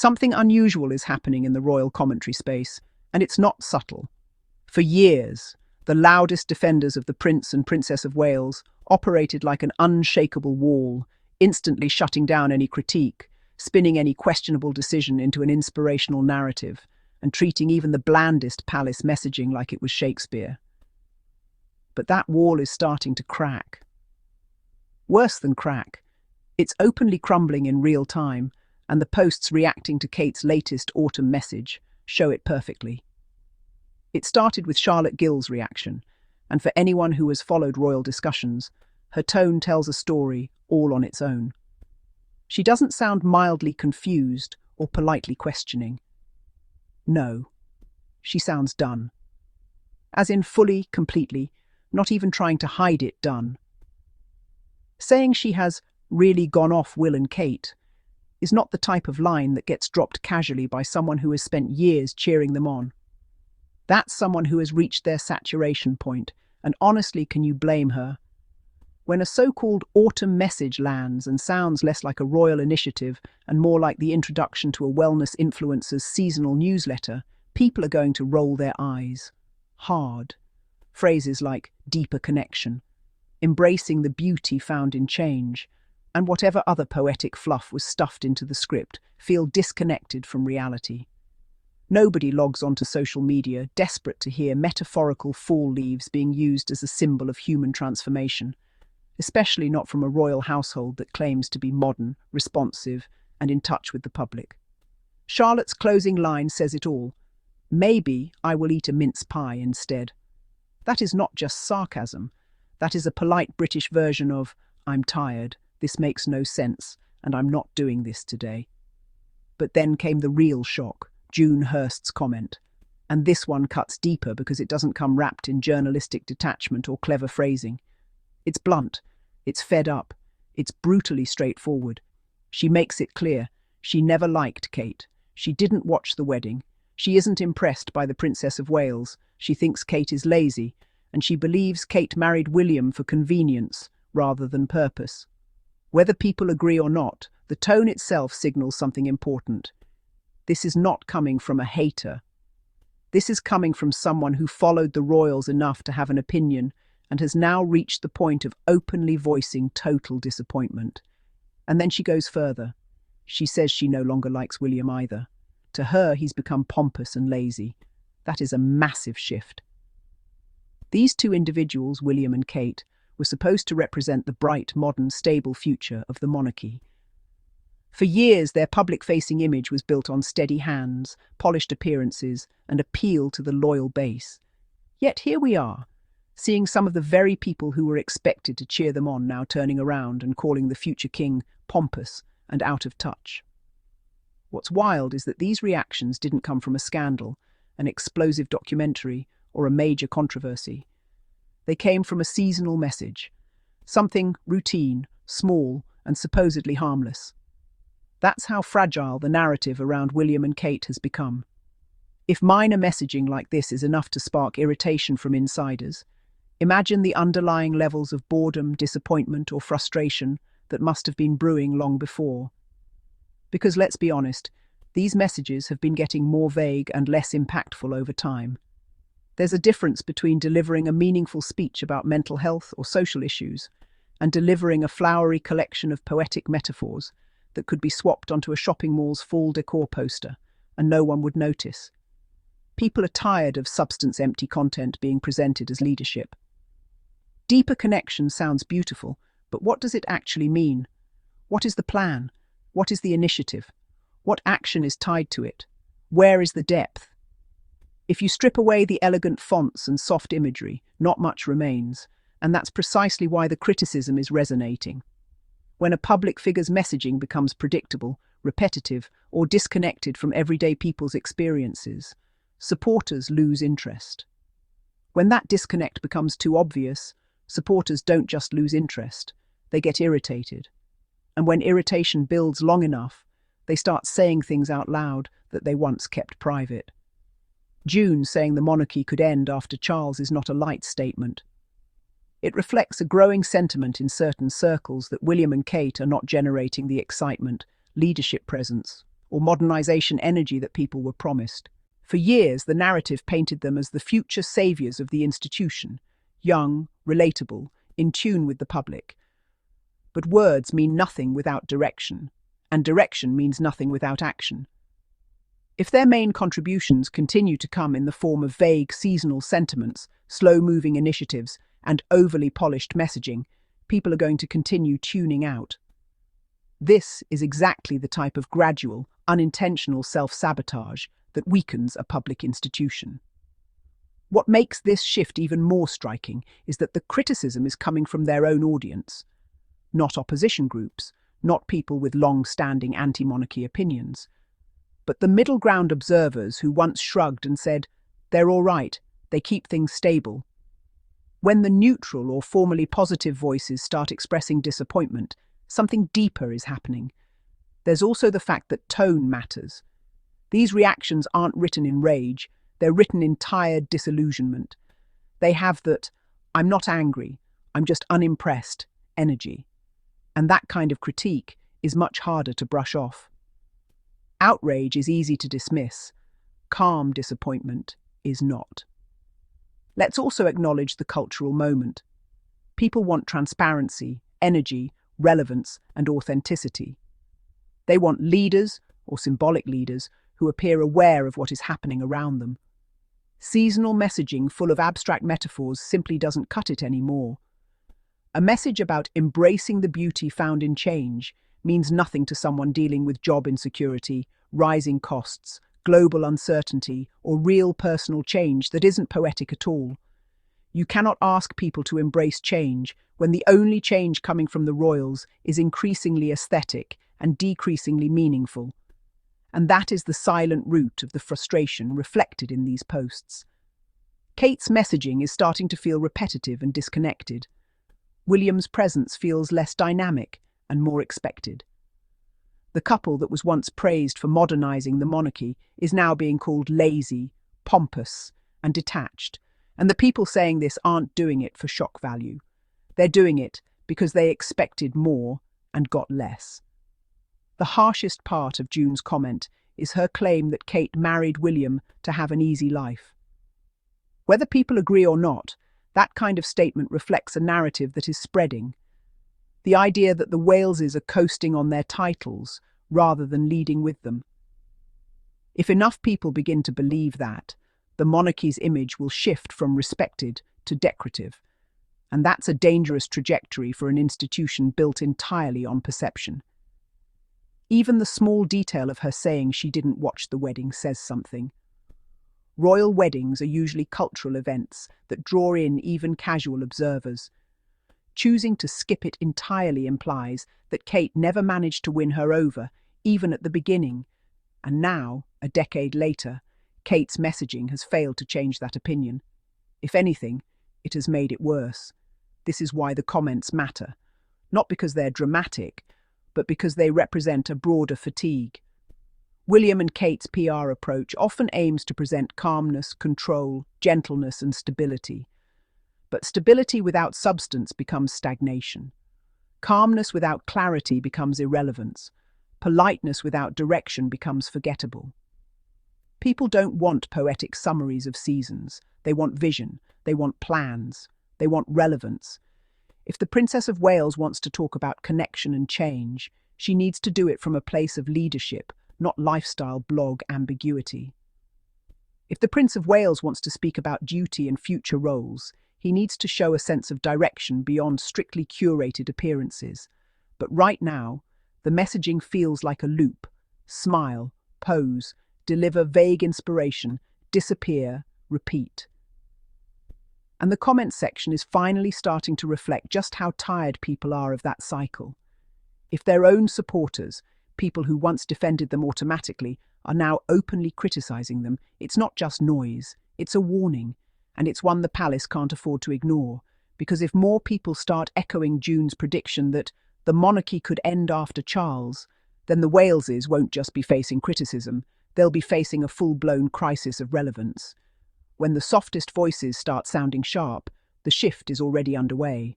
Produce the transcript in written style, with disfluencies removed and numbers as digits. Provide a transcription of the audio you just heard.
Something unusual is happening in the royal commentary space, and it's not subtle. For years, the loudest defenders of the Prince and Princess of Wales operated like an unshakable wall, instantly shutting down any critique, spinning any questionable decision into an inspirational narrative, and treating even the blandest palace messaging like it was Shakespeare. But that wall is starting to crack. Worse than crack, it's openly crumbling in real time, and the posts reacting to Kate's latest autumn message show it perfectly. It started with Charlotte Gill's reaction, and for anyone who has followed royal discussions, her tone tells a story all on its own. She doesn't sound mildly confused or politely questioning. No, she sounds done. As in fully, completely, not even trying to hide it done. Saying she has really gone off Will and Kate is not the type of line that gets dropped casually by someone who has spent years cheering them on. That's someone who has reached their saturation point, and honestly, can you blame her? When a so-called autumn message lands and sounds less like a royal initiative and more like the introduction to a wellness influencer's seasonal newsletter, people are going to roll their eyes. Hard. Phrases like deeper connection, embracing the beauty found in change, and whatever other poetic fluff was stuffed into the script feel disconnected from reality. Nobody logs onto social media desperate to hear metaphorical fall leaves being used as a symbol of human transformation, especially not from a royal household that claims to be modern, responsive, and in touch with the public. Charlotte's closing line says it all. Maybe I will eat a mince pie instead. That is not just sarcasm. That is a polite British version of, I'm tired, this makes no sense, and I'm not doing this today. But then came the real shock, June Hurst's comment. And this one cuts deeper because it doesn't come wrapped in journalistic detachment or clever phrasing. It's blunt, it's fed up, it's brutally straightforward. She makes it clear, she never liked Kate. She didn't watch the wedding. She isn't impressed by the Princess of Wales. She thinks Kate is lazy, and she believes Kate married William for convenience rather than purpose. Whether people agree or not, the tone itself signals something important. This is not coming from a hater. This is coming from someone who followed the royals enough to have an opinion and has now reached the point of openly voicing total disappointment. And then she goes further. She says she no longer likes William either. To her, he's become pompous and lazy. That is a massive shift. These two individuals, William and Kate, were supposed to represent the bright, modern, stable future of the monarchy. For years, their public-facing image was built on steady hands, polished appearances, and appeal to the loyal base. Yet here we are, seeing some of the very people who were expected to cheer them on now turning around and calling the future king pompous and out of touch. What's wild is that these reactions didn't come from a scandal, an explosive documentary, or a major controversy. They came from a seasonal message, something routine, small, and supposedly harmless. That's how fragile the narrative around William and Kate has become. If minor messaging like this is enough to spark irritation from insiders, imagine the underlying levels of boredom, disappointment, or frustration that must have been brewing long before. Because let's be honest, these messages have been getting more vague and less impactful over time. There's a difference between delivering a meaningful speech about mental health or social issues and delivering a flowery collection of poetic metaphors that could be swapped onto a shopping mall's fall decor poster and no one would notice. People are tired of substance-empty content being presented as leadership. Deeper connection sounds beautiful, but what does it actually mean? What is the plan? What is the initiative? What action is tied to it? Where is the depth? If you strip away the elegant fonts and soft imagery, not much remains, and that's precisely why the criticism is resonating. When a public figure's messaging becomes predictable, repetitive, or disconnected from everyday people's experiences, supporters lose interest. When that disconnect becomes too obvious, supporters don't just lose interest, they get irritated. And when irritation builds long enough, they start saying things out loud that they once kept private. June saying the monarchy could end after Charles is not a light statement. It reflects a growing sentiment in certain circles that William and Kate are not generating the excitement, leadership presence, or modernisation energy that people were promised. For years, the narrative painted them as the future saviours of the institution, young, relatable, in tune with the public. But words mean nothing without direction, and direction means nothing without action. If their main contributions continue to come in the form of vague seasonal sentiments, slow-moving initiatives, and overly polished messaging, people are going to continue tuning out. This is exactly the type of gradual, unintentional self-sabotage that weakens a public institution. What makes this shift even more striking is that the criticism is coming from their own audience, not opposition groups, not people with long-standing anti-monarchy opinions, but the middle ground observers who once shrugged and said, "They're all right, they keep things stable." When the neutral or formally positive voices start expressing disappointment, something deeper is happening. There's also the fact that tone matters. These reactions aren't written in rage, they're written in tired disillusionment. They have that, "I'm not angry, I'm just unimpressed," energy. And that kind of critique is much harder to brush off. Outrage is easy to dismiss. Calm disappointment is not. Let's also acknowledge the cultural moment. People want transparency, energy, relevance, and authenticity. They want leaders, or symbolic leaders, who appear aware of what is happening around them. Seasonal messaging full of abstract metaphors simply doesn't cut it anymore. A message about embracing the beauty found in change means nothing to someone dealing with job insecurity, rising costs, global uncertainty, or real personal change that isn't poetic at all. You cannot ask people to embrace change when the only change coming from the royals is increasingly aesthetic and decreasingly meaningful. And that is the silent root of the frustration reflected in these posts. Kate's messaging is starting to feel repetitive and disconnected. William's presence feels less dynamic and more expected. The couple that was once praised for modernising the monarchy is now being called lazy, pompous, and detached, and the people saying this aren't doing it for shock value. They're doing it because they expected more and got less. The harshest part of June's comment is her claim that Kate married William to have an easy life. Whether people agree or not, that kind of statement reflects a narrative that is spreading. The idea that the Waleses are coasting on their titles rather than leading with them. If enough people begin to believe that, the monarchy's image will shift from respected to decorative, and that's a dangerous trajectory for an institution built entirely on perception. Even the small detail of her saying she didn't watch the wedding says something. Royal weddings are usually cultural events that draw in even casual observers. Choosing to skip it entirely implies that Kate never managed to win her over, even at the beginning. And now, a decade later, Kate's messaging has failed to change that opinion. If anything, it has made it worse. This is why the comments matter. Not because they're dramatic, but because they represent a broader fatigue. William and Kate's PR approach often aims to present calmness, control, gentleness, and stability. But stability without substance becomes stagnation. Calmness without clarity becomes irrelevance. Politeness without direction becomes forgettable. People don't want poetic summaries of seasons. They want vision. They want plans. They want relevance. If the Princess of Wales wants to talk about connection and change, she needs to do it from a place of leadership, not lifestyle blog ambiguity. If the Prince of Wales wants to speak about duty and future roles, he needs to show a sense of direction beyond strictly curated appearances. But right now, the messaging feels like a loop. Smile, pose, deliver vague inspiration, disappear, repeat. And the comments section is finally starting to reflect just how tired people are of that cycle. If their own supporters, people who once defended them automatically, are now openly criticizing them, it's not just noise, it's a warning. And it's one the palace can't afford to ignore, because if more people start echoing June's prediction that the monarchy could end after Charles, then the Waleses won't just be facing criticism, they'll be facing a full-blown crisis of relevance. When the softest voices start sounding sharp, the shift is already underway.